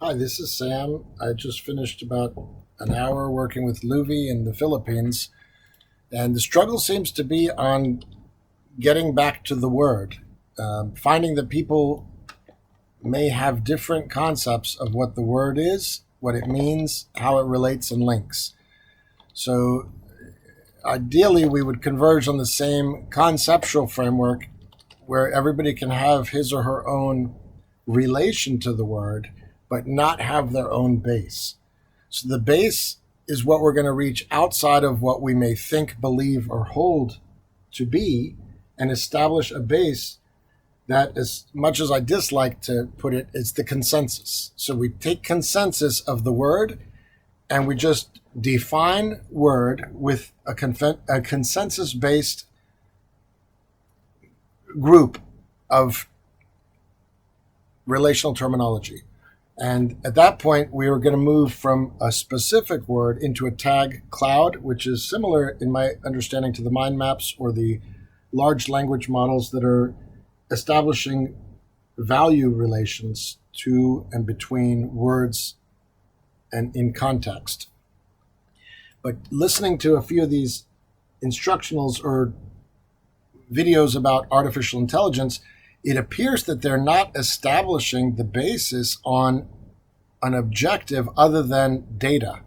Hi, this is Sam. I just finished about an hour working with Luvi in the Philippines, and the struggle seems to be on getting back to the word, finding that people may have different concepts of what the word is, what it means, how it relates and links. So, ideally, we would converge on the same conceptual framework where everybody can have his or her own relation to the word, but not have their own base. So the base is what we're going to reach outside of what we may think, believe, or hold to be, and establish a base that, as much as I dislike to put it, it's the consensus. So we take consensus of the word and we just define word with a consensus-based group of relational terminology. And at that point, we were going to move from a specific word into a tag cloud, which is similar, in my understanding, to the mind maps or the large language models that are establishing value relations to and between words and in context. But listening to a few of these instructionals or videos about artificial intelligence, it appears that they're not establishing the basis on an objective other than data.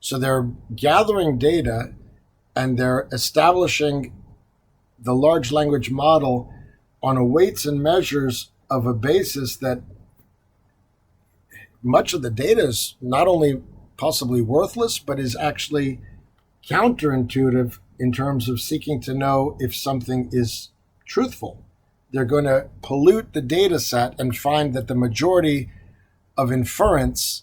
So they're gathering data and they're establishing the large language model on a weights and measures of a basis that much of the data is not only possibly worthless, but is actually counterintuitive in terms of seeking to know if something is truthful. They're going to pollute the data set and find that the majority of inference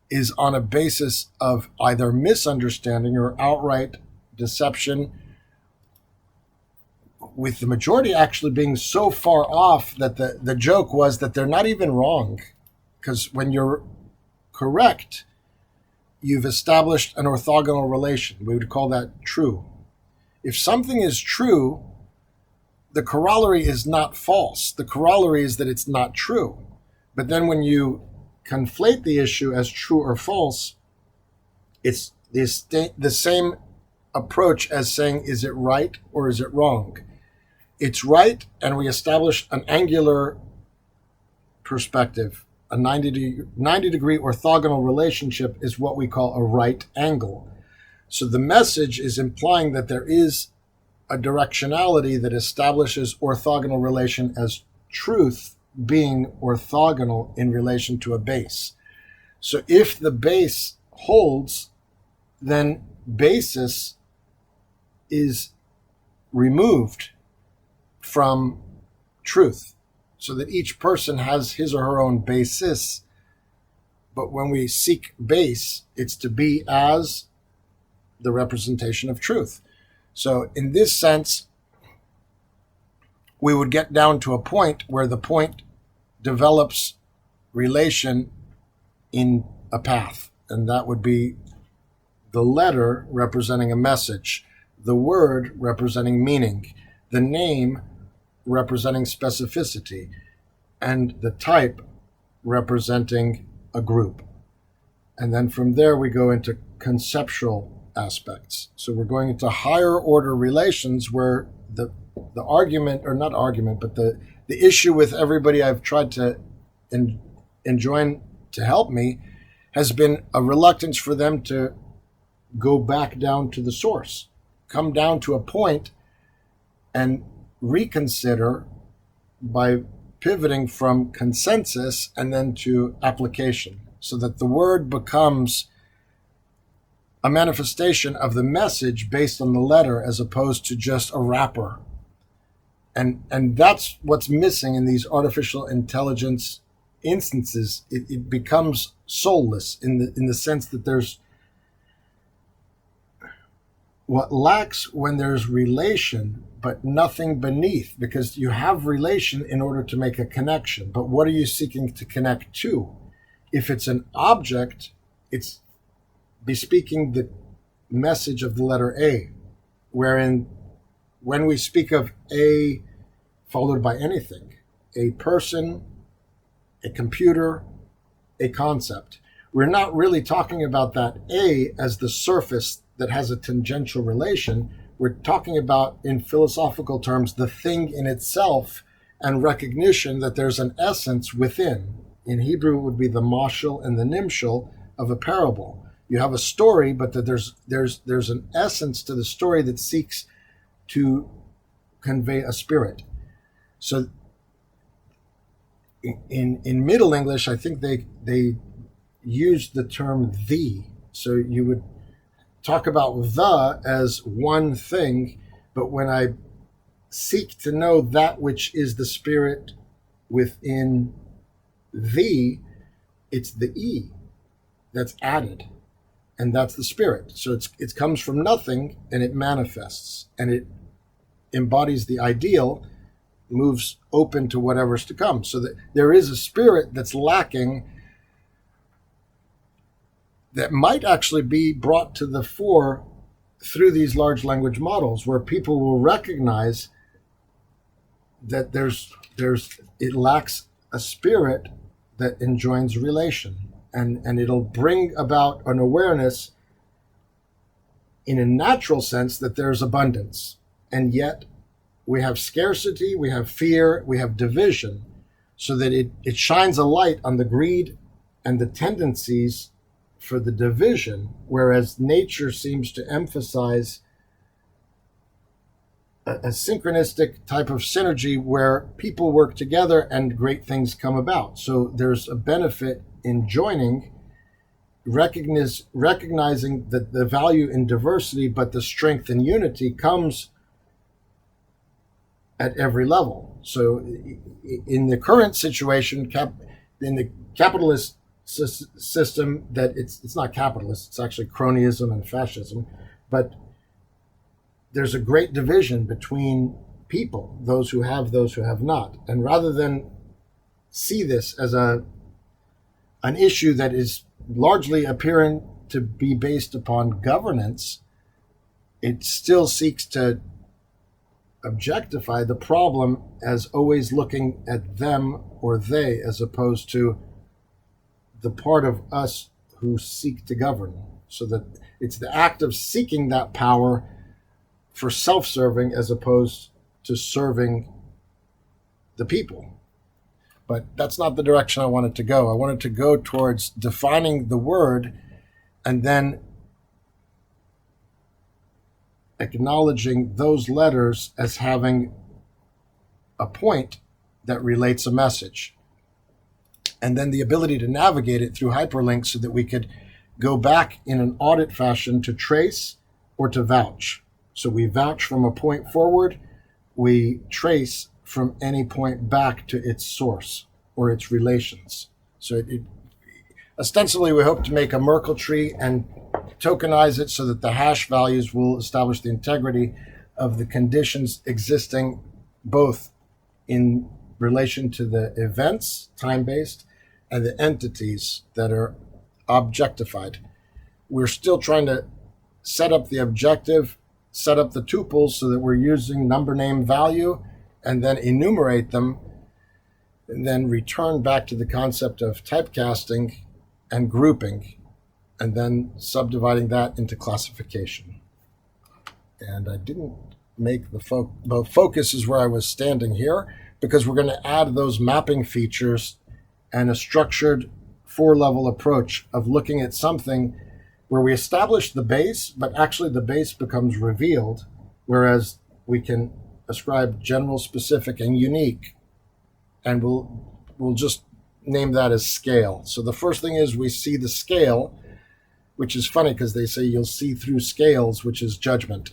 is on a basis of either misunderstanding or outright deception, with the majority actually being so far off that the joke was that they're not even wrong. Because when you're correct, you've established an orthogonal relation. We would call that true. If something is true, the corollary is not false. The corollary is that it's not true. But then when you conflate the issue as true or false, it's the same approach as saying, is it right or is it wrong? It's right, and we establish an angular perspective. A 90 degree orthogonal relationship is what we call a right angle. So the message is implying that there is a directionality that establishes orthogonal relation as truth being orthogonal in relation to a base. So if the base holds, then basis is removed from truth, so that each person has his or her own basis. But when we seek base, it's to be as the representation of truth. So in this sense, we would get down to a point where the point develops relation in a path. And that would be the letter representing a message, the word representing meaning, the name representing specificity, and the type representing a group. And then from there we go into conceptual aspects. So we're going into higher order relations where the argument, or not argument, but the issue with everybody I've tried to enjoin to help me has been a reluctance for them to go back down to the source, come down to a point and reconsider by pivoting from consensus and then to application, so that the word becomes a manifestation of the message based on the letter as opposed to just a wrapper. And that's what's missing in these artificial intelligence instances. It becomes soulless in the sense that there's what lacks when there's relation, but nothing beneath, because you have relation in order to make a connection. But what are you seeking to connect to? If it's an object, it's bespeaking the message of the letter A, wherein when we speak of A followed by anything, a person, a computer, a concept. We're not really talking about that A as the surface that has a tangential relation. We're talking about, in philosophical terms, the thing in itself and recognition that there's an essence within. In Hebrew, it would be the mashal and the nimshal of a parable. You have a story, but that there's an essence to the story that seeks to convey a spirit. So in Middle English, I think they used the term the. So you would talk about the as one thing, but when I seek to know that which is the spirit within the, it's the E that's added, and that's the spirit. So it comes from nothing and it manifests and it embodies the ideal, moves open to whatever's to come. So that there is a spirit that's lacking that might actually be brought to the fore through these large language models, where people will recognize that it lacks a spirit that enjoins relation, and it'll bring about an awareness in a natural sense that there's abundance, and yet we have scarcity, we have fear, we have division, so that it shines a light on the greed and the tendencies for the division, whereas nature seems to emphasize a synchronistic type of synergy where people work together and great things come about. So there's a benefit in joining, recognizing that the value in diversity, but the strength in unity comes at every level. So in the current situation, in the capitalist system, that it's not capitalist, it's actually cronyism and fascism, but there's a great division between people, those who have not. And rather than see this as an issue that is largely appearing to be based upon governance, it still seeks to objectify the problem as always looking at them or they, as opposed to the part of us who seek to govern. So that it's the act of seeking that power for self-serving as opposed to serving the people. But that's not the direction I wanted to go. I wanted to go towards defining the word and then acknowledging those letters as having a point that relates a message. And then the ability to navigate it through hyperlinks so that we could go back in an audit fashion to trace or to vouch. So we vouch from a point forward, we trace from any point back to its source or its relations. So ostensibly we hope to make a Merkle tree and tokenize it so that the hash values will establish the integrity of the conditions existing both in relation to the events, time-based, and the entities that are objectified. We're still trying to set up the objective, set up the tuples so that we're using number, name, value, and then enumerate them, and then return back to the concept of typecasting and grouping, and then subdividing that into classification. And I didn't make the focus is where I was standing here, because we're going to add those mapping features and a structured 4-level approach of looking at something where we establish the base, but actually the base becomes revealed, whereas we can ascribe general, specific, and unique, and we'll just name that as scale. So the first thing is we see the scale, which is funny because they say you'll see through scales, which is judgment.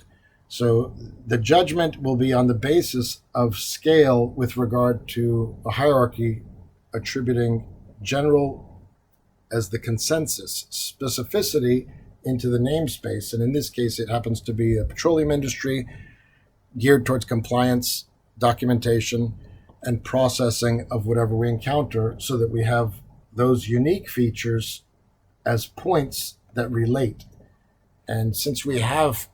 So the judgment will be on the basis of scale with regard to a hierarchy attributing general as the consensus, specificity into the namespace. And in this case, it happens to be a petroleum industry geared towards compliance, documentation, and processing of whatever we encounter, so that we have those unique features as points that relate. And since we have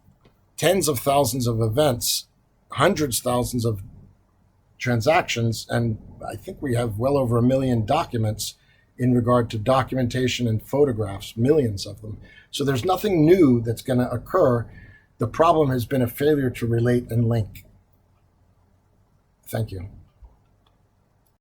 tens of thousands of events, hundreds of thousands of transactions, and I think we have well over 1 million documents in regard to documentation and photographs, millions of them. So there's nothing new that's going to occur. The problem has been a failure to relate and link. Thank you.